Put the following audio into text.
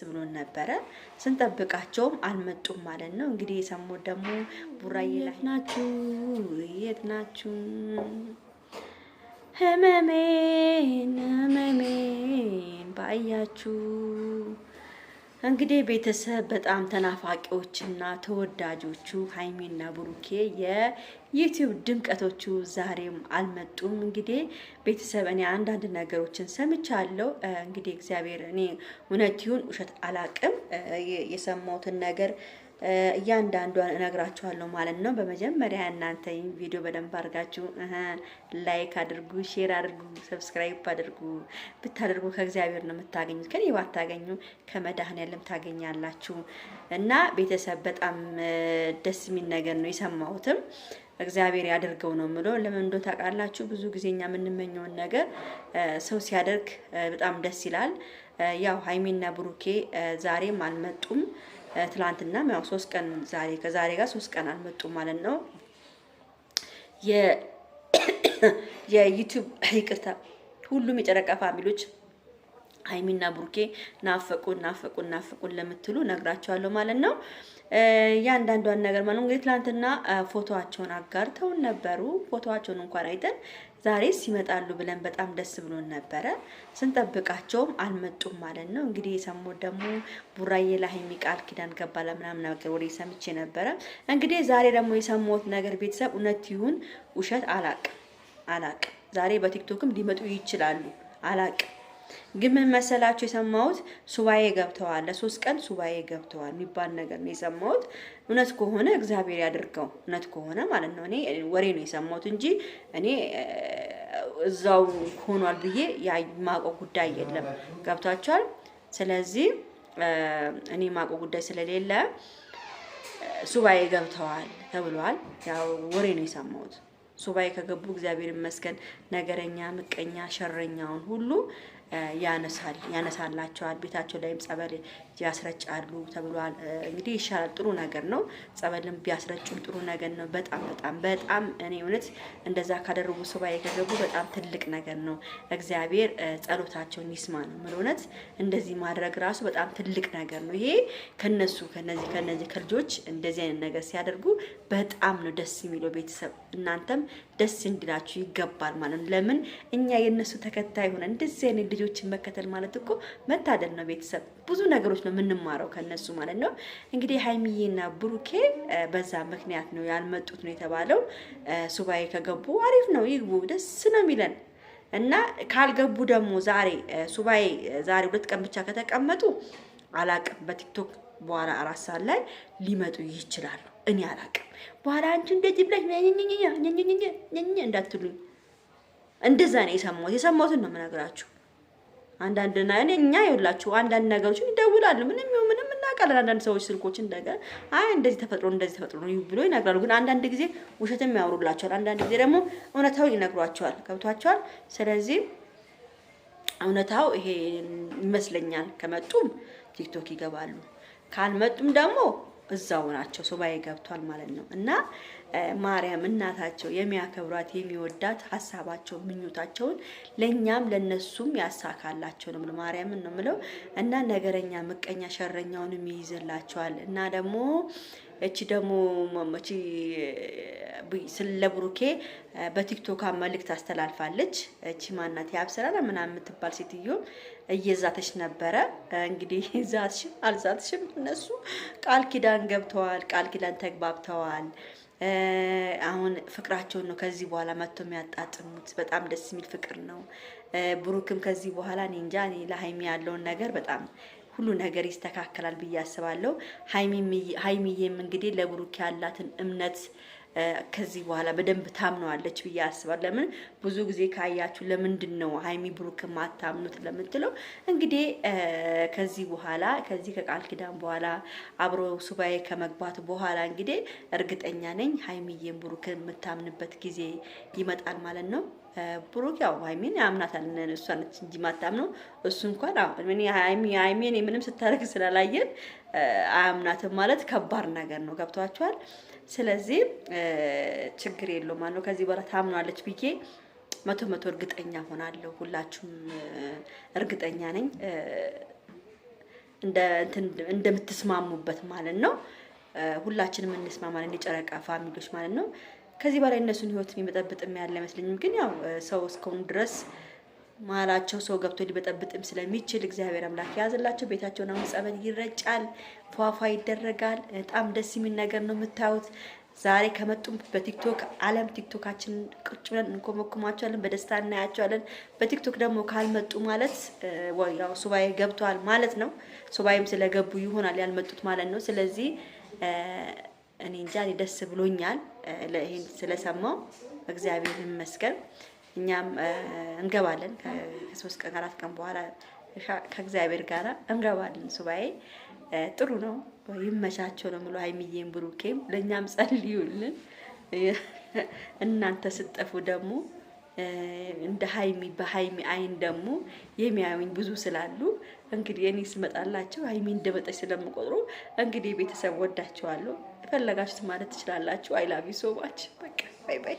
ብሎን ነበረ ስንጠብቃቸውም አልመጡም ማለት ነው። እንግዲህ የሰሙት ደግሞ ቡራዬ ላይ የት ናችሁ ህመሜን ባያችሁ። እንግዲህ ቤተሰብ በጣም ተናፋቂዎችና ተወዳጆቹ ሀይሚና ብሩኬ የዩቲዩብ ድምቀቶቹ ዛሬም አልመጡም። እንግዲህ ቤተሰብ እኔ አንዳንድ ነገሮችን ሰምቻለሁ። እንግዲህ እግዚአብሔር እኔ እውነት ይሁን ውሸት አላቅም። የሰማሁትን ነገር እያንዳንዷን እነግራችኋለሁ ማለት ነው። በመጀመሪያ እናንተ ይህን ቪዲዮ በደንብ አድርጋችሁ ላይክ አድርጉ፣ ሼር አድርጉ፣ ሰብስክራይብ አድርጉ። ብታደርጉ ከእግዚአብሔር ነው የምታገኙት። ከኔ ባታገኙ ከመድኃኔዓለም ታገኛላችሁ። እና ቤተሰብ በጣም ደስ የሚል ነገር ነው የሰማሁትም። እግዚአብሔር ያደርገው ነው የምለው። ለምን እንደው ታውቃላችሁ፣ ብዙ ጊዜ እኛ የምንመኘውን ነገር ሰው ሲያደርግ በጣም ደስ ይላል። ያው ሀይሚና ብሩኬ ዛሬም አልመጡም። ትላንትና ያው 3 ቀን ከዛሬ ጋር 3 ቀን አልመጡም ማለት ነው። የዩቲዩብ ይቅርታ፣ ሁሉም የጨረቃ ፋሚሊዎች ሀይሚና ብሩኬ ናፈቁን ለምትሉ ነግራቸዋለሁ ማለት ነው። ያንዳንዷን ነገር ማለት ነው። እንግዲህ ትላንትና ፎቶዋቸውን አጋርተውን ነበሩ። ፎቶዋቸውን እንኳን አይተን ዛሬስ ይመጣሉ ብለን በጣም ደስ ብሎን ነበረ። ስንጠብቃቸውም አልመጡም ማለት ነው። እንግዲህ የሰሙት ደግሞ ቡራዬ ለሀይሚ ቃል ኪዳን ገባ ለምናምን ነገር ወሬ ሰምቼ ነበረ። እንግዲህ ዛሬ ደግሞ የሰሙት ነገር ቤተሰብ እውነት ይሁን ውሸት አላቅም። ዛሬ በቲክቶክም ሊመጡ ይችላሉ፣ አላቅም። ግን ምን መሰላችሁ የሰማሁት ሱባኤ ገብተዋል፣ ለ3 ቀን ሱባኤ ገብተዋል የሚባል ነገር ነው የሰማሁት። እውነት ከሆነ እግዚአብሔር ያድርገው፣ እውነት ከሆነ ማለት ነው። እኔ ወሬ ነው የሰማሁት እንጂ እኔ እዛው ሆኗል ብዬ የማውቀው ጉዳይ የለም። ገብቷችኋል? ስለዚህ እኔ የማውቀው ጉዳይ ስለሌለ ሱባኤ ገብተዋል ተብሏል። ያው ወሬ ነው የሰማሁት። ሱባኤ ከገቡ እግዚአብሔር ይመስገን ነገረኛ፣ ምቀኛ፣ ሸረኛውን ሁሉ ያነሳላቸዋል። ቤታቸው ላይም ጸበል ያስረጫሉ ተብሏል። እንግዲህ ይሻላል፣ ጥሩ ነገር ነው። ጸበልም ቢያስረጩም ጥሩ ነገር ነው። በጣም እኔ እውነት እንደዛ ካደረጉ ሱባኤ ከገቡ በጣም ትልቅ ነገር ነው። እግዚአብሔር ጸሎታቸውን ይስማ ነው የምለው። እውነት እንደዚህ ማድረግ ራሱ በጣም ትልቅ ነገር ነው። ይሄ ከነዚህ ከልጆች እንደዚህ አይነት ነገር ሲያደርጉ በጣም ነው ደስ የሚለው። ቤተሰብ እናንተም ደስ እንዲላችሁ ይገባል ማለት ነው። ለምን እኛ የነሱ ተከታይ ሆነ እንደዚህ አይነት ልጆችን መከተል ማለት እኮ መታደል ነው። ቤተሰብ ብዙ ነገሮች ነው የምንማረው ከነሱ ማለት ነው። እንግዲህ ሀይሚዬና ብሩኬ በዛ ምክንያት ነው ያልመጡት ነው የተባለው። ሱባኤ ከገቡ አሪፍ ነው፣ ይግቡ፣ ደስ ነው የሚለን እና ካልገቡ ደግሞ ዛሬ 2 ቀን ብቻ ከተቀመጡ አላቅም። በቲክቶክ በኋላ 4 ሰዓት ላይ ሊመጡ ይችላሉ። እኔ አላቅም። በኋላ አንቺ እንደዚህ ብለሽ እንዳትሉኝ። እንደዛ ነው የሰማሁትን ነው የምነግራችሁ። አንዳንድና እኛ ይኸውላችሁ አንዳንድ ነገሮችን ይደውላሉ። ምንም እናውቃለን። አንዳንድ ሰዎች ስልኮችን ነገር እንደዚህ ተፈጥሮ ነው ብሎ ይነግራሉ። ግን አንዳንድ ጊዜ ውሸትም ያወሩላቸዋል። አንዳንድ ጊዜ ደግሞ እውነታው ይነግሯቸዋል። ገብቷቸዋል። ስለዚህ እውነታው ይሄ ይመስለኛል። ከመጡም ቲክቶክ ይገባሉ፣ ካልመጡም ደግሞ እዛው ናቸው። ሱባኤ ገብቷል ማለት ነው። እና ማርያም እናታቸው የሚያከብሯት የሚወዳት ሀሳባቸው ምኞታቸውን ለኛም ለነሱም ያሳካላቸው ነው። ማርያምን ነው የምለው። እና ነገረኛ ምቀኛ ሸረኛውንም ይይዝላቸዋል። እና ደግሞ እቺ ስለ ብሩኬ በቲክቶክ መልእክት አስተላልፋለች። እቺ ማናት ያብሰራና ምናምን የምትባል ሴትዮ እየዛተች ነበረ። እንግዲህ ዛትሽም አልዛትሽም እነሱ ቃል ኪዳን ገብተዋል፣ ቃል ኪዳን ተግባብተዋል። አሁን ፍቅራቸውን ነው ከዚህ በኋላ መጥቶ የሚያጣጥሙት። በጣም ደስ የሚል ፍቅር ነው። ብሩክም ከዚህ በኋላ እኔ እንጃ፣ እኔ ለሀይሚ ያለውን ነገር በጣም ሁሉ ነገር ይስተካከላል ብዬ አስባለሁ። ሀይሚዬም እንግዲህ ለብሩክ ያላትን እምነት ከዚህ በኋላ በደንብ ታምነዋለች ብዬ አስባለሁ። ለምን ብዙ ጊዜ ካያችሁ ለምንድን ነው ሀይሚ ብሩክ ማታምኑት ለምትለው እንግዲህ ከዚህ ከቃል ኪዳን በኋላ አብሮ ሱባኤ ከመግባት በኋላ እንግዲህ እርግጠኛ ነኝ ሀይሚዬም ብሩክን የምታምንበት ጊዜ ይመጣል ማለት ነው። ብሩክ ያው ሀይሚን ያምናታል፣ እሷ ነች እንጂ ማታምነው እሱ እንኳን ሀይሚን ምንም ስታደርግ ስላላየን አያምናትም ማለት ከባድ ነገር ነው። ገብቷችኋል? ስለዚህ ችግር የለውም ማለት ነው። ከዚህ በኋላ ታምናለች ብዬ 100% እርግጠኛ ሆናለሁ። ሁላችሁም እርግጠኛ ነኝ። እንደምትስማሙበት ማለት ነው። ሁላችንም እንስማማለን የጨረቃ ፋሚሊዎች ማለት ነው። ከዚህ በላይ እነሱን ህይወት የሚበጠብጥም ያለ አይመስለኝም። ግን ያው ሰው እስከሆኑ ድረስ መሀላቸው ሰው ገብቶ ሊበጠብጥም ስለሚችል እግዚአብሔር አምላክ ያዝላቸው። ቤታቸውን አሁን ጸበል ይረጫል፣ ፏፏ ይደረጋል። በጣም ደስ የሚል ነገር ነው የምታዩት። ዛሬ ከመጡም በቲክቶክ ዓለም ቲክቶካችን ቁጭ ብለን እንኮመኩማቸዋለን፣ በደስታ እናያቸዋለን። በቲክቶክ ደግሞ ካልመጡ ማለት ያው ሱባኤ ገብተዋል ማለት ነው። ሱባኤም ስለገቡ ይሆናል ያልመጡት ማለት ነው። ስለዚህ እኔ እንጃ ደስ ብሎኛል ለይሄን ስለሰማው እግዚአብሔር ይመስገን። እኛም እንገባለን ከ3 ቀን 4 ቀን በኋላ ከእግዚአብሔር ጋር እንገባለን ሱባኤ። ጥሩ ነው። ይመቻቸው ነው የምለው። ሀይሚዬም ብሩኬም ለኛም ጸልዩልን። እናንተ ስትጠፉ ደግሞ እንደ ሀይሚ በሀይሚ አይን ደግሞ የሚያዩኝ ብዙ ስላሉ እንግዲህ እኔ ስመጣላችሁ ሀይሚ እንደመጣች ስለምቆጥሩ እንግዲህ ቤተሰብ ወዳችኋለሁ። የፈለጋችሁት ማለት ትችላላችሁ። አይ ላቭ ዩ ሶ ማች። በቃ ባይ ባይ።